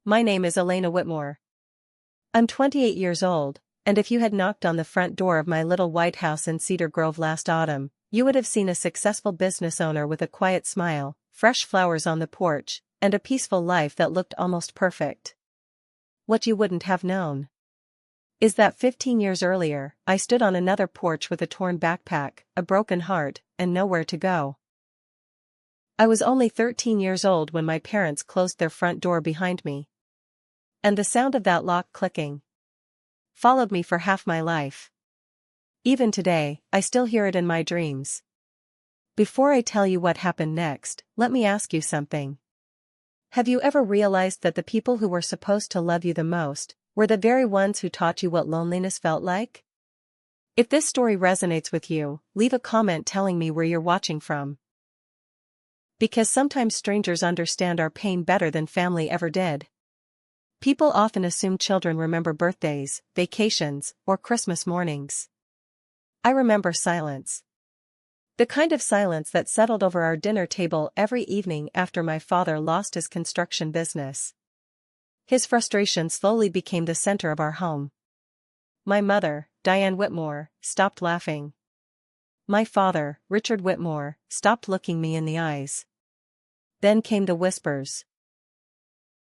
My name is Elena Whitmore. I'm 28 years old, and if you had knocked on the front door of my little white house in Cedar Grove last autumn, you would have seen a successful business owner with a quiet smile, fresh flowers on the porch, and a peaceful life that looked almost perfect. What you wouldn't have known is that 15 years earlier, I stood on another porch with a torn backpack, a broken heart, and nowhere to go. I was only 13 years old when my parents closed their front door behind me. And the sound of that lock clicking followed me for half my life. Even today, I still hear it in my dreams. Before I tell you what happened next, let me ask you something. Have you ever realized that the people who were supposed to love you the most were the very ones who taught you what loneliness felt like? If this story resonates with you, leave a comment telling me where you're watching from. Because sometimes strangers understand our pain better than family ever did. People often assume children remember birthdays, vacations, or Christmas mornings. I remember silence. The kind of silence that settled over our dinner table every evening after my father lost his construction business. His frustration slowly became the center of our home. My mother, Diane Whitmore, stopped laughing. My father, Richard Whitmore, stopped looking me in the eyes. Then came the whispers.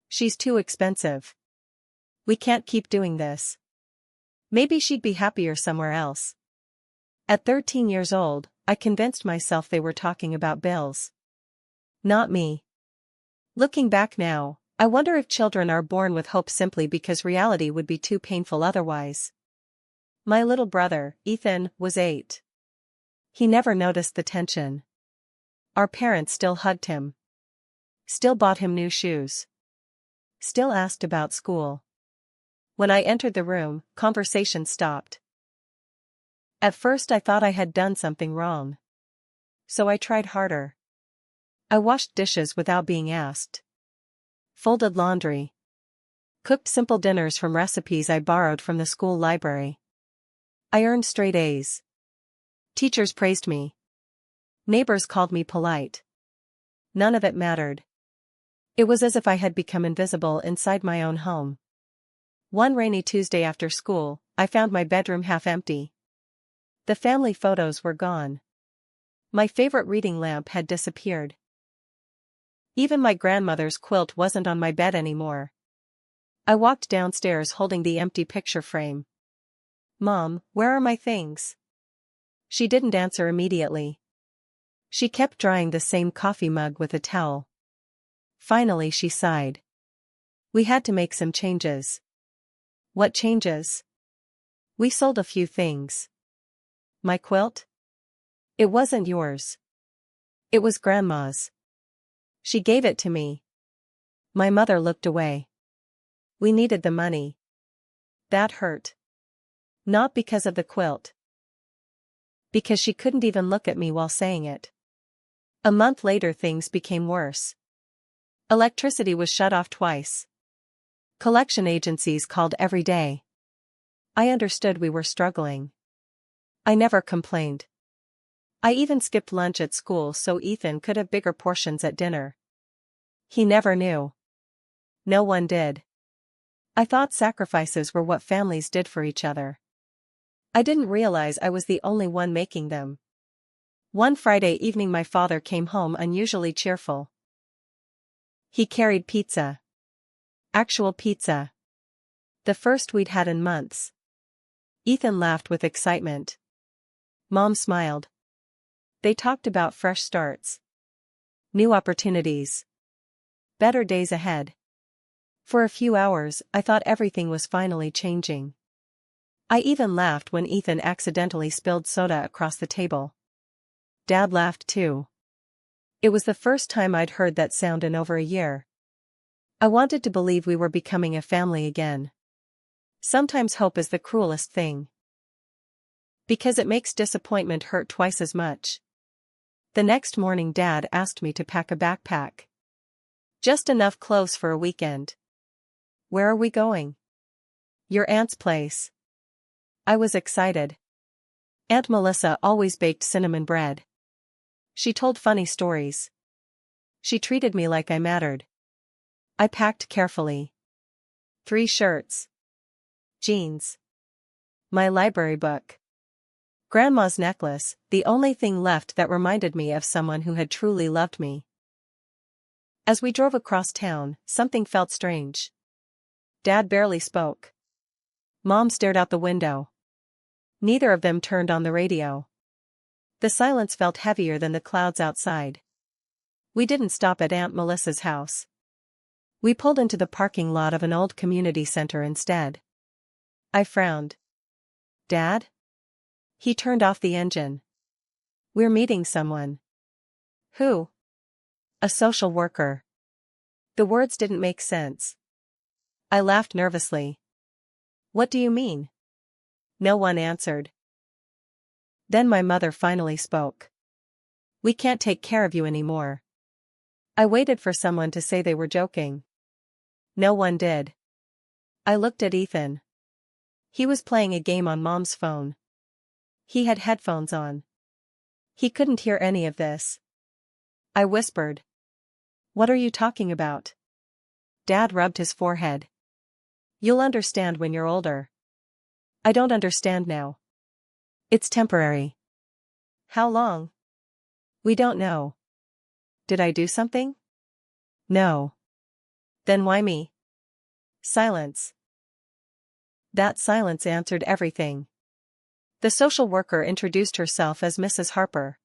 She's too expensive. We can't keep doing this. Maybe she'd be happier somewhere else. At 13 years old, I convinced myself they were talking about bills. Not me. Looking back now, I wonder if children are born with hope simply because reality would be too painful otherwise. My little brother, Ethan, was 8. He never noticed the tension. Our parents still hugged him. Still bought him new shoes. Still asked about school. When I entered the room, conversation stopped. At first I thought I had done something wrong. So I tried harder. I washed dishes without being asked. Folded laundry. Cooked simple dinners from recipes I borrowed from the school library. I earned straight A's. Teachers praised me. Neighbors called me polite. None of it mattered. It was as if I had become invisible inside my own home. One rainy Tuesday after school, I found my bedroom half empty. The family photos were gone. My favorite reading lamp had disappeared. Even my grandmother's quilt wasn't on my bed anymore. I walked downstairs holding the empty picture frame. "Mom, where are my things?" She didn't answer immediately. She kept drying the same coffee mug with a towel. Finally she sighed. "We had to make some changes." "What changes?" "We sold a few things." "My quilt?" "It wasn't yours. It was Grandma's. She gave it to me." My mother looked away. "We needed the money." That hurt. Not because of the quilt. Because she couldn't even look at me while saying it. A month later things became worse. Electricity was shut off twice. Collection agencies called every day. I understood we were struggling. I never complained. I even skipped lunch at school so Ethan could have bigger portions at dinner. He never knew. No one did. I thought sacrifices were what families did for each other. I didn't realize I was the only one making them. One Friday evening my father came home unusually cheerful. He carried pizza. Actual pizza. The first we'd had in months. Ethan laughed with excitement. Mom smiled. They talked about fresh starts. New opportunities. Better days ahead. For a few hours, I thought everything was finally changing. I even laughed when Ethan accidentally spilled soda across the table. Dad laughed too. It was the first time I'd heard that sound in over a year. I wanted to believe we were becoming a family again. Sometimes hope is the cruelest thing. Because it makes disappointment hurt twice as much. The next morning Dad asked me to pack a backpack. Just enough clothes for a weekend. "Where are we going?" "Your aunt's place." I was excited. Aunt Melissa always baked cinnamon bread. She told funny stories. She treated me like I mattered. I packed carefully. 3 shirts. Jeans. My library book. Grandma's necklace, the only thing left that reminded me of someone who had truly loved me. As we drove across town, something felt strange. Dad barely spoke. Mom stared out the window. Neither of them turned on the radio. The silence felt heavier than the clouds outside. We didn't stop at Aunt Melissa's house. We pulled into the parking lot of an old community center instead. I frowned. Dad? He turned off the engine. We're meeting someone. Who? A social worker. The words didn't make sense. I laughed nervously. What do you mean? No one answered. Then my mother finally spoke. We can't take care of you anymore. I waited for someone to say they were joking. No one did. I looked at Ethan. He was playing a game on Mom's phone. He had headphones on. He couldn't hear any of this. I whispered. What are you talking about? Dad rubbed his forehead. You'll understand when you're older. I don't understand now. It's temporary. How long? We don't know. Did I do something? No. Then why me? Silence. That silence answered everything. The social worker introduced herself as Mrs. Harper.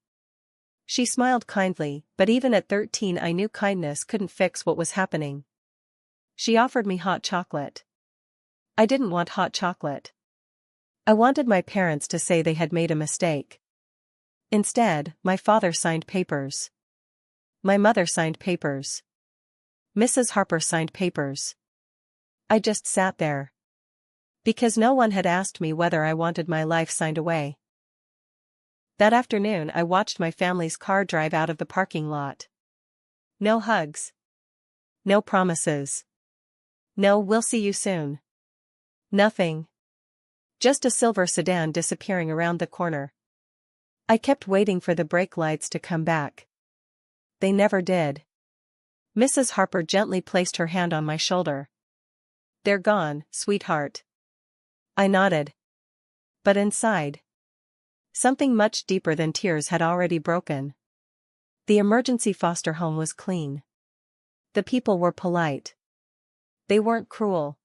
She smiled kindly, but even at 13 I knew kindness couldn't fix what was happening. She offered me hot chocolate. I didn't want hot chocolate. I wanted my parents to say they had made a mistake. Instead, my father signed papers. My mother signed papers. Mrs. Harper signed papers. I just sat there. Because no one had asked me whether I wanted my life signed away. That afternoon I watched my family's car drive out of the parking lot. No hugs. No promises. No "we'll see you soon." Nothing. Just a silver sedan disappearing around the corner. I kept waiting for the brake lights to come back. They never did. Mrs. Harper gently placed her hand on my shoulder. They're gone, sweetheart. I nodded. But inside, something much deeper than tears had already broken. The emergency foster home was clean. The people were polite. They weren't cruel.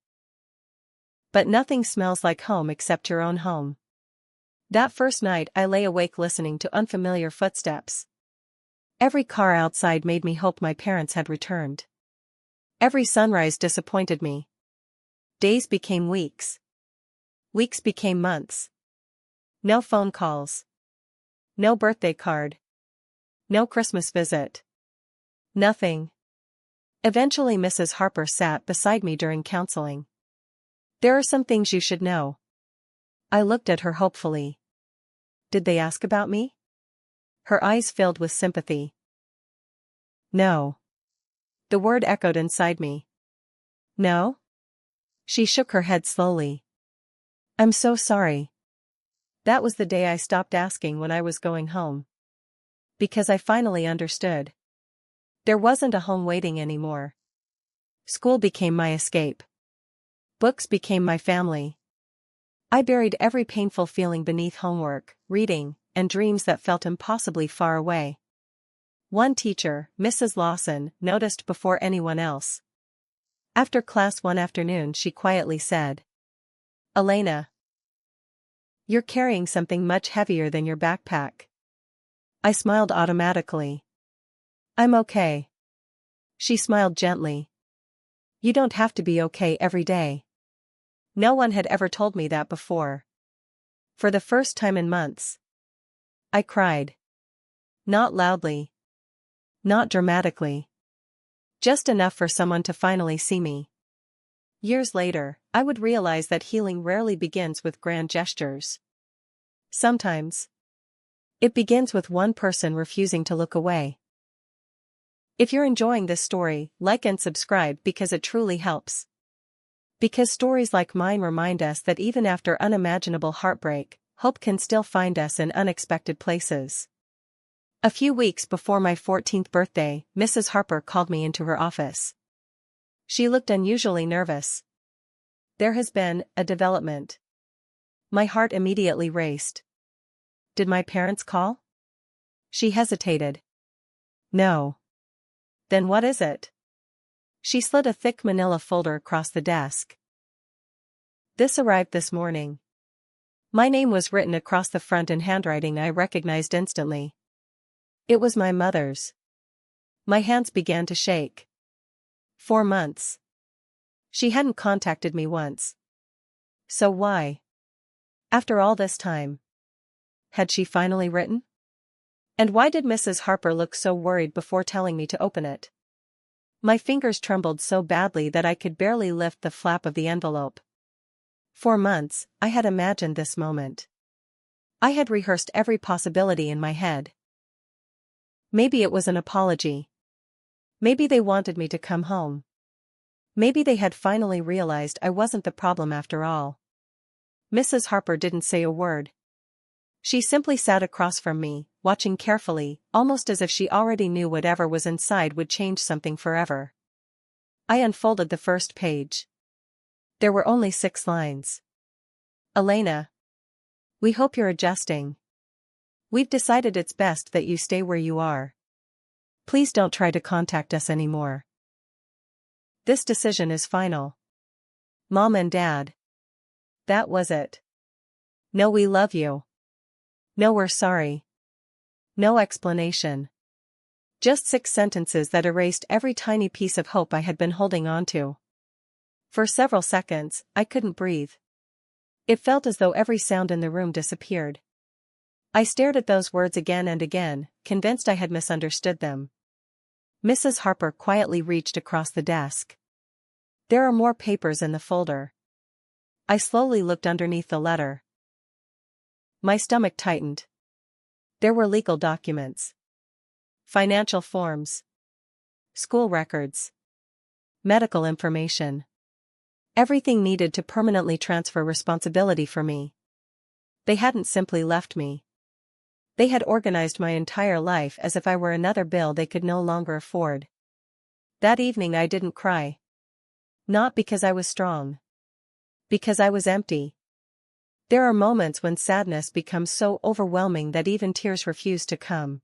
But nothing smells like home except your own home. That first night I lay awake listening to unfamiliar footsteps. Every car outside made me hope my parents had returned. Every sunrise disappointed me. Days became weeks. Weeks became months. No phone calls. No birthday card. No Christmas visit. Nothing. Eventually Mrs. Harper sat beside me during counseling. There are some things you should know. I looked at her hopefully. Did they ask about me? Her eyes filled with sympathy. No. The word echoed inside me. No? She shook her head slowly. I'm so sorry. That was the day I stopped asking when I was going home. Because I finally understood. There wasn't a home waiting anymore. School became my escape. Books became my family. I buried every painful feeling beneath homework, reading, and dreams that felt impossibly far away. One teacher, Mrs. Lawson, noticed before anyone else. After class one afternoon she quietly said, "Elena, you're carrying something much heavier than your backpack." I smiled automatically. "I'm okay." She smiled gently. "You don't have to be okay every day." No one had ever told me that before. For the first time in months, I cried. Not loudly. Not dramatically. Just enough for someone to finally see me. Years later, I would realize that healing rarely begins with grand gestures. Sometimes, it begins with one person refusing to look away. If you're enjoying this story, like and subscribe because it truly helps. Because stories like mine remind us that even after unimaginable heartbreak, hope can still find us in unexpected places. A few weeks before my 14th birthday, Mrs. Harper called me into her office. She looked unusually nervous. There has been a development. My heart immediately raced. Did my parents call? She hesitated. No. Then what is it? She slid a thick manila folder across the desk. This arrived this morning. My name was written across the front in handwriting I recognized instantly. It was my mother's. My hands began to shake. 4 months. She hadn't contacted me once. So why? After all this time. Had she finally written? And why did Mrs. Harper look so worried before telling me to open it? My fingers trembled so badly that I could barely lift the flap of the envelope. For months, I had imagined this moment. I had rehearsed every possibility in my head. Maybe it was an apology. Maybe they wanted me to come home. Maybe they had finally realized I wasn't the problem after all. Mrs. Harper didn't say a word. She simply sat across from me, watching carefully, almost as if she already knew whatever was inside would change something forever. I unfolded the first page. There were only 6 lines. Elena. We hope you're adjusting. We've decided it's best that you stay where you are. Please don't try to contact us anymore. This decision is final. Mom and Dad. That was it. No, we love you. No, we're sorry. No explanation. Just 6 sentences that erased every tiny piece of hope I had been holding on to. For several seconds, I couldn't breathe. It felt as though every sound in the room disappeared. I stared at those words again and again, convinced I had misunderstood them. Mrs. Harper quietly reached across the desk. There are more papers in the folder. I slowly looked underneath the letter. My stomach tightened. There were legal documents. Financial forms. School records. Medical information. Everything needed to permanently transfer responsibility for me. They hadn't simply left me. They had organized my entire life as if I were another bill they could no longer afford. That evening I didn't cry. Not because I was strong. Because I was empty. There are moments when sadness becomes so overwhelming that even tears refuse to come.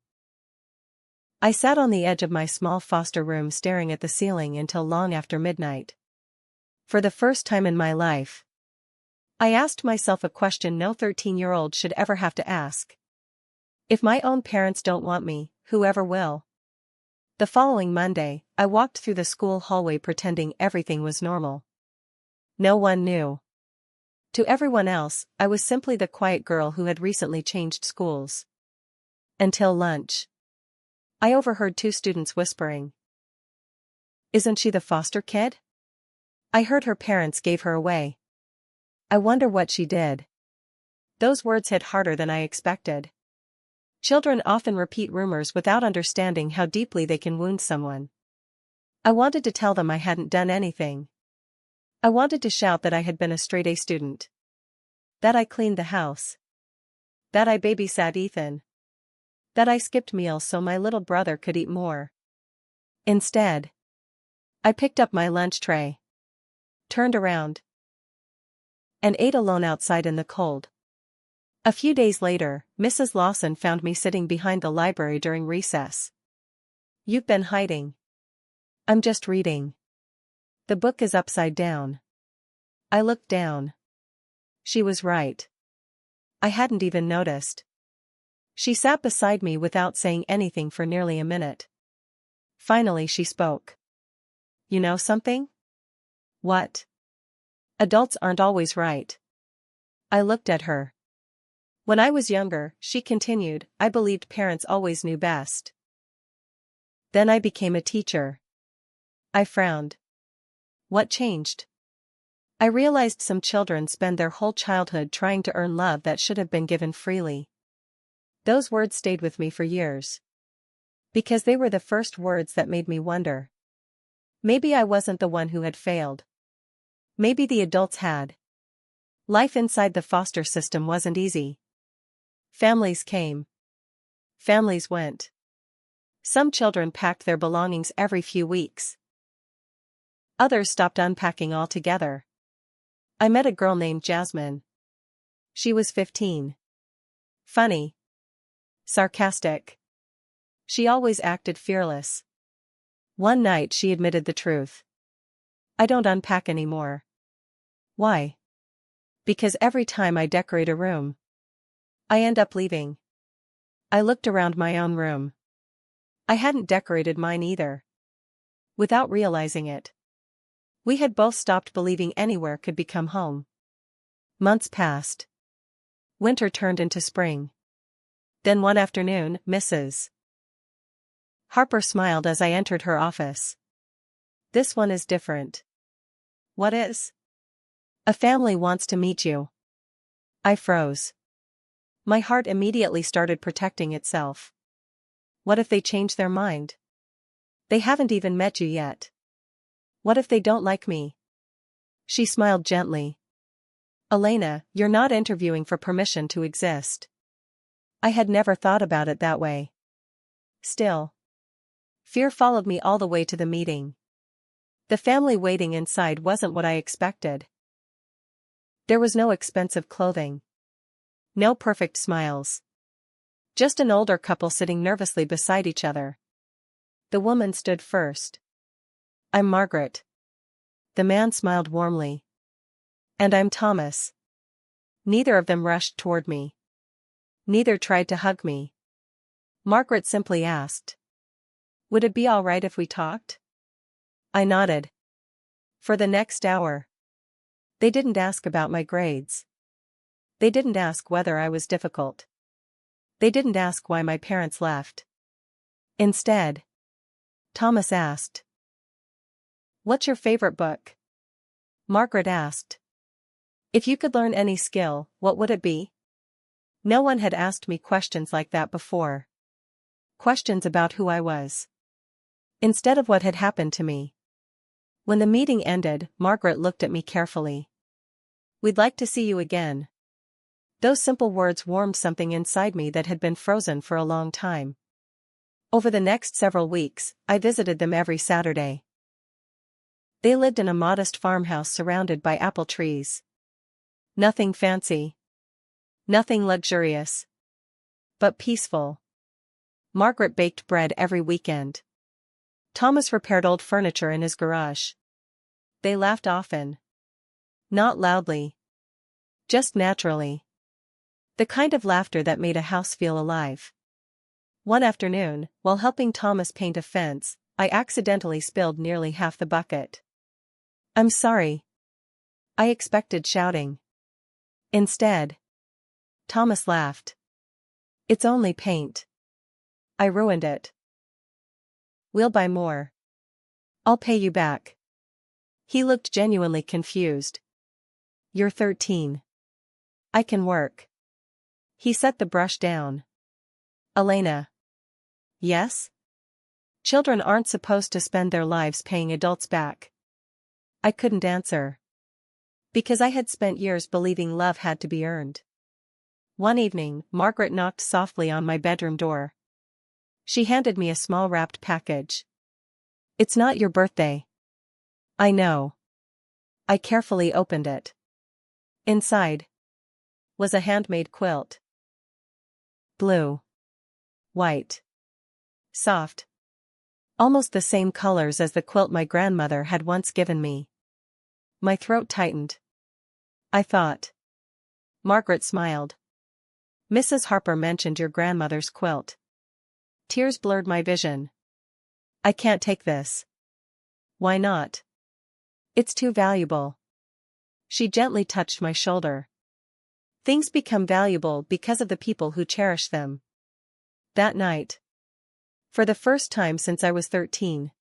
I sat on the edge of my small foster room staring at the ceiling until long after midnight. For the first time in my life, I asked myself a question no 13-year-old should ever have to ask. If my own parents don't want me, whoever will? The following Monday, I walked through the school hallway pretending everything was normal. No one knew. To everyone else, I was simply the quiet girl who had recently changed schools. Until lunch. I overheard 2 students whispering. Isn't she the foster kid? I heard her parents gave her away. I wonder what she did. Those words hit harder than I expected. Children often repeat rumors without understanding how deeply they can wound someone. I wanted to tell them I hadn't done anything. I wanted to shout that I had been a straight-A student. That I cleaned the house. That I babysat Ethan. That I skipped meals so my little brother could eat more. Instead, I picked up my lunch tray, turned around, and ate alone outside in the cold. A few days later, Mrs. Lawson found me sitting behind the library during recess. You've been hiding. I'm just reading. The book is upside down. I looked down. She was right. I hadn't even noticed. She sat beside me without saying anything for nearly a minute. Finally she spoke. You know something? What? Adults aren't always right. I looked at her. When I was younger, she continued, I believed parents always knew best. Then I became a teacher. I frowned. What changed? I realized some children spend their whole childhood trying to earn love that should have been given freely. Those words stayed with me for years. Because they were the first words that made me wonder. Maybe I wasn't the one who had failed. Maybe the adults had. Life inside the foster system wasn't easy. Families came. Families went. Some children packed their belongings every few weeks. Others stopped unpacking altogether. I met a girl named Jasmine. She was 15. Funny. Sarcastic. She always acted fearless. One night she admitted the truth. I don't unpack anymore. Why? Because every time I decorate a room, I end up leaving. I looked around my own room. I hadn't decorated mine either. Without realizing it, we had both stopped believing anywhere could become home. Months passed. Winter turned into spring. Then one afternoon, Mrs. Harper smiled as I entered her office. This one is different. What is? A family wants to meet you. I froze. My heart immediately started protecting itself. What if they change their mind? They haven't even met you yet. What if they don't like me? She smiled gently. Elena, you're not interviewing for permission to exist. I had never thought about it that way. Still, fear followed me all the way to the meeting. The family waiting inside wasn't what I expected. There was no expensive clothing. No perfect smiles. Just an older couple sitting nervously beside each other. The woman stood first. I'm Margaret. The man smiled warmly. And I'm Thomas. Neither of them rushed toward me. Neither tried to hug me. Margaret simply asked, would it be all right if we talked? I nodded. For the next hour. They didn't ask about my grades. They didn't ask whether I was difficult. They didn't ask why my parents left. Instead, Thomas asked, what's your favorite book? Margaret asked, if you could learn any skill, what would it be? No one had asked me questions like that before. Questions about who I was. Instead of what had happened to me. When the meeting ended, Margaret looked at me carefully. We'd like to see you again. Those simple words warmed something inside me that had been frozen for a long time. Over the next several weeks, I visited them every Saturday. They lived in a modest farmhouse surrounded by apple trees. Nothing fancy. Nothing luxurious. But peaceful. Margaret baked bread every weekend. Thomas repaired old furniture in his garage. They laughed often. Not loudly. Just naturally. The kind of laughter that made a house feel alive. One afternoon, while helping Thomas paint a fence, I accidentally spilled nearly half the bucket. I'm sorry. I expected shouting. Instead, Thomas laughed. It's only paint. I ruined it. We'll buy more. I'll pay you back. He looked genuinely confused. You're 13. I can work. He set the brush down. Elena. Yes? Children aren't supposed to spend their lives paying adults back. I couldn't answer. Because I had spent years believing love had to be earned. One evening, Margaret knocked softly on my bedroom door. She handed me a small wrapped package. It's not your birthday. I know. I carefully opened it. Inside was a handmade quilt. Blue. White. Soft. Almost the same colors as the quilt my grandmother had once given me. My throat tightened. I thought. Margaret smiled. Mrs. Harper mentioned your grandmother's quilt. Tears blurred my vision. I can't take this. Why not? It's too valuable. She gently touched my shoulder. Things become valuable because of the people who cherish them. That night, for the first time since I was 13,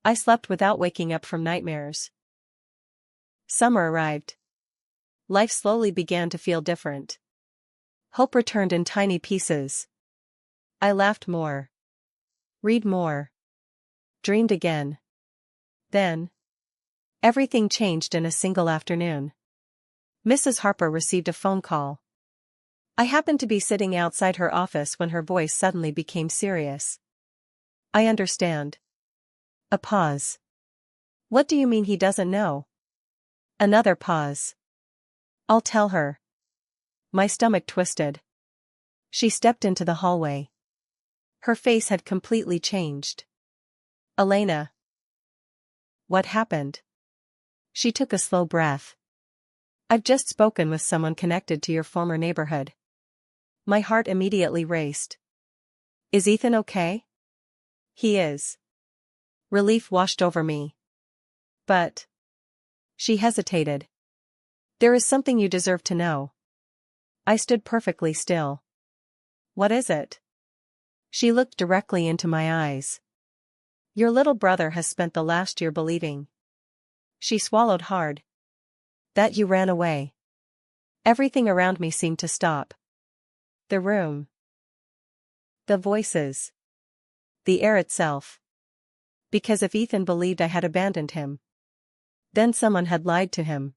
I slept without waking up from nightmares. Summer arrived. Life slowly began to feel different. Hope returned in tiny pieces. I laughed more. Read more. Dreamed again. Then, everything changed in a single afternoon. Mrs. Harper received a phone call. I happened to be sitting outside her office when her voice suddenly became serious. I understand. A pause. What do you mean he doesn't know? Another pause. I'll tell her. My stomach twisted. She stepped into the hallway. Her face had completely changed. Elena. What happened? She took a slow breath. I've just spoken with someone connected to your former neighborhood. My heart immediately raced. Is Ethan okay? He is. Relief washed over me. But. She hesitated. There is something you deserve to know. I stood perfectly still. What is it? She looked directly into my eyes. Your little brother has spent the last year believing. She swallowed hard. That you ran away. Everything around me seemed to stop. The room. The voices. The air itself. Because if Ethan believed I had abandoned him, then someone had lied to him.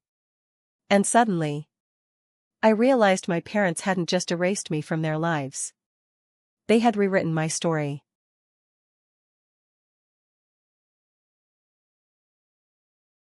And suddenly, I realized my parents hadn't just erased me from their lives. They had rewritten my story.